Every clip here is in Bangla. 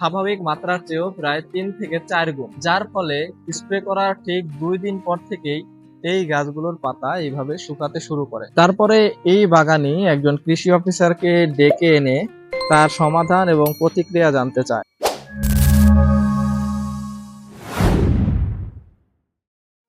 স্বাভাবিক মাত্রার চেয়েও প্রায় 3 থেকে 4 গুণ, যার ফলে স্প্রে করার ঠিক 2 দিন পর থেকেই এই গাছগুলোর পাতা এইভাবে শুকাতে শুরু করে। তারপরে এই বাগানি একজন কৃষি অফিসারকে ডেকে এনে তার সমাধান এবং প্রতিক্রিয়া জানতে চায়।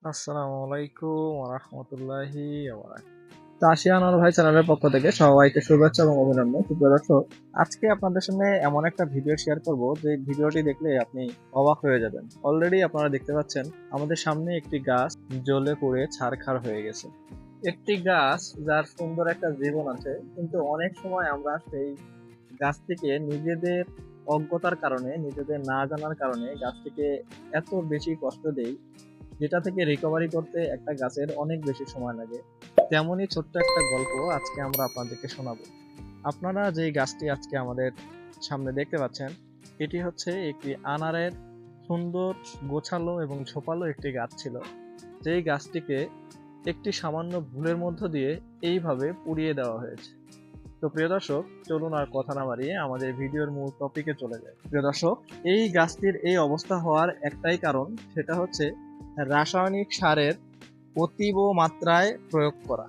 আসসালামু আলাইকুম ওয়া রাহমাতুল্লাহি ওয়া বারাকাতুহু। চাষি আনোয়ার ভাই চ্যানেলের পক্ষ থেকে সবাইকে শুভেচ্ছা এবং অভিনন্দন। সুপ্রিয় দর্শক, আজকে আপনাদের সামনে এমন একটা ভিডিও শেয়ার করব যে ভিডিওটি দেখলে আপনি অবাক হয়ে যাবেন। অলরেডি আপনারা দেখতে পাচ্ছেন আমাদের সামনে একটি গাছ জ্বলে পুড়ে ছারখার হয়ে গেছে। একটি গাছ যার সুন্দর একটা জীবন আছে, কিন্তু অনেক সময় আমরা সেই গাছটিকে নিজেদের অজ্ঞতার কারণে, নিজেদের না জানার কারণে গাছটিকে এত বেশি কষ্ট দেই, যেটা থেকে রিকভারি করতে একটা গাছের অনেক বেশি সময় লাগে। তেমনই ছোট্ট একটা গল্প আজকে আমরা আপনাদেরকে শোনাবো। আপনারা যে গাছটি আজকে আমাদের সামনে দেখতে পাচ্ছেন, এটি হচ্ছে একটি আনারের সুন্দর গোছালো এবং ঝোপালো একটি গাছ ছিল, যেই গাছটিকে একটি সামান্য ভুলের মধ্য দিয়ে এইভাবে পুড়িয়ে দেওয়া হয়েছে। তো প্রিয় দর্শক, চলুন আর কথা না বাড়িয়ে আমাদের ভিডিওর মূল টপিকে চলে যায়। প্রিয় দর্শক, এই গাছটির এই অবস্থা হওয়ার একটাই কারণ, সেটা হচ্ছে রাসায়নিক সারের অতীব মাত্রায় প্রয়োগ করা।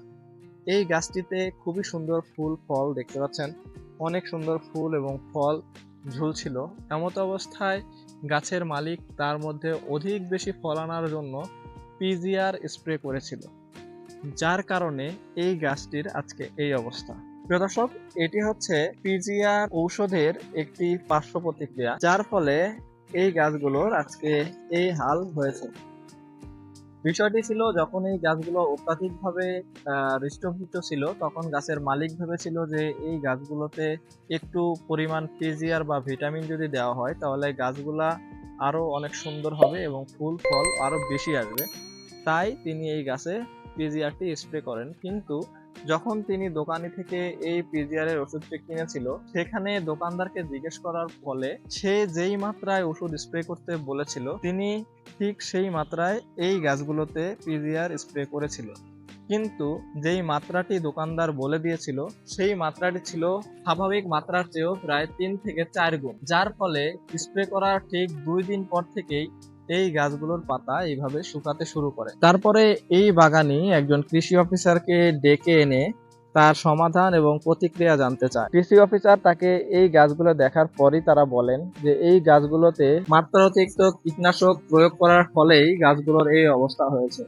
এই গাছটিতে খুবই সুন্দর ফুল ফল দেখতে পাচ্ছেন, অনেক সুন্দর ফুল এবং ফল ঝুলছিল। এমত অবস্থায় গাছের মালিক তার মধ্যে অধিক বেশি ফল আনার জন্য পিজিআর স্প্রে করেছিল, যার কারণে এই গাছটির আজকে এই অবস্থা। প্রিয় দর্শক, এটি হচ্ছে পিজিআর ঔষধের একটি পার্শ্ব প্রতিক্রিয়া, যার ফলে এই গাছগুলোর আজকে এই হাল হয়েছে। বিষয়টি ছিল, যখন এই গাছগুলো অত্যাধিকভাবে হৃষ্টপুষ্ট ছিল, তখন গাছের মালিক ভেবেছিল যে এই গাছগুলোতে একটু পরিমাণ পিজিআর বা ভিটামিন যদি দেওয়া হয়, তাহলে গাছগুলা আরো অনেক সুন্দর হবে এবং ফুল ফল আরো বেশি আসবে। তাই তিনি এই গাছে পিজিআরটি স্প্রে করেন। কিন্তু যখন তিনি দোকানি থেকে এই পিজিআর এর ওষুধটি কিনেছিল, সেখানে দোকানদারকে জিজ্ঞেস করার ফলে সে যেই মাত্রায় ওষুধ স্প্রে করতে বলেছিল, তিনি ঠিক সেই মাত্রায় এই গাছগুলোতে পিজিআর স্প্রে করেছিল। কিন্তু যেই মাত্রাটি দোকানদার বলে দিয়েছিল, সেই মাত্রাটি ছিল স্বাভাবিক মাত্রার চেয়েও প্রায় 3 থেকে 4 গুণ, যার ফলে স্প্রে করার ঠিক 2 দিন পর থেকেই এই গাছগুলোর পাতা এইভাবে শুকাতে শুরু করে। তারপরে এই বাগানি একজন কৃষি অফিসারকে ডেকে এনে তার সমাধান এবং প্রতিক্রিয়া জানতে চায়। কৃষি অফিসার তাকে এই গাছগুলো দেখার পরই তারা বলেন যে এই গাছগুলোতে মাত্রাতিরিক্ত কীটনাশক প্রয়োগ করার ফলেই গাছগুলোর এই অবস্থা হয়েছে।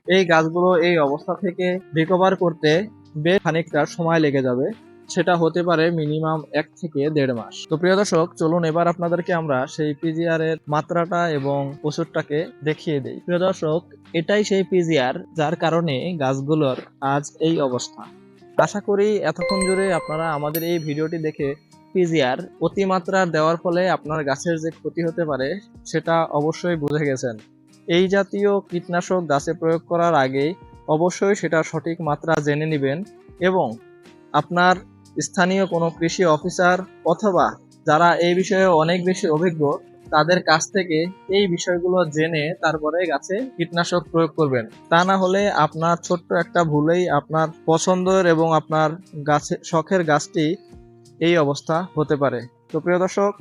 এই গাছগুলো এই অবস্থা থেকে রিকভার করতে বেশ খানিকটা সময় লেগে যাবে, সেটা হতে পারে মিনিমাম 1 থেকে 1.5 মাস। তো প্রিয় দর্শক, চলুন এবার আপনাদেরকে আমরা সেই পিজিআর এর মাত্রাটা এবং ওষুধটাকে দেখিয়ে দেই। প্রিয় দর্শক, এটাই সেই পিজিআর যার কারণে গাছগুলোর আজ এই অবস্থা। আশা করি এতক্ষণ জুড়ে আপনারা আমাদের এই ভিডিওটি দেখে পিজিআর অতিমাত্রা দেওয়ার ফলে আপনার গাছের যে ক্ষতি হতে পারে সেটা অবশ্যই বুঝে গেছেন। এই জাতীয় কীটনাশক গাছে প্রয়োগ করার আগে অবশ্যই সেটা সঠিক মাত্রা জেনে নেবেন এবং আপনার স্থানীয় কোনো কৃষি অফিসার অথবা যারা এই বিষয়ে অনেক বেশি অভিজ্ঞ, তাদের কাছ থেকে এই বিষয়গুলো জেনে তারপরে গাছে কীটনাশক প্রয়োগ করবেন। তা না হলে আপনার ছোট্ট একটা ভুলেই আপনার পছন্দের এবং আপনার গাছে শখের গাছটি এই অবস্থা হতে পারে। তো প্রিয় দর্শক,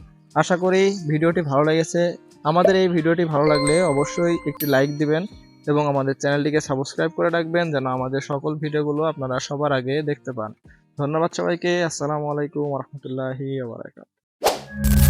আশা করি ভিডিওটি ভালো লেগেছে। আমাদের এই ভিডিওটি ভালো লাগলে অবশ্যই একটি লাইক দিবেন এবং আমাদের চ্যানেলটিকে সাবস্ক্রাইব করে রাখবেন, যেন আমাদের সকল ভিডিওগুলো আপনারা সবার আগে দেখতে পান। ধন্যবাদ সবাইকে। আসসালামু আলাইকুম ওয়া রাহমাতুল্লাহি ওয়া বারাকাতুহু।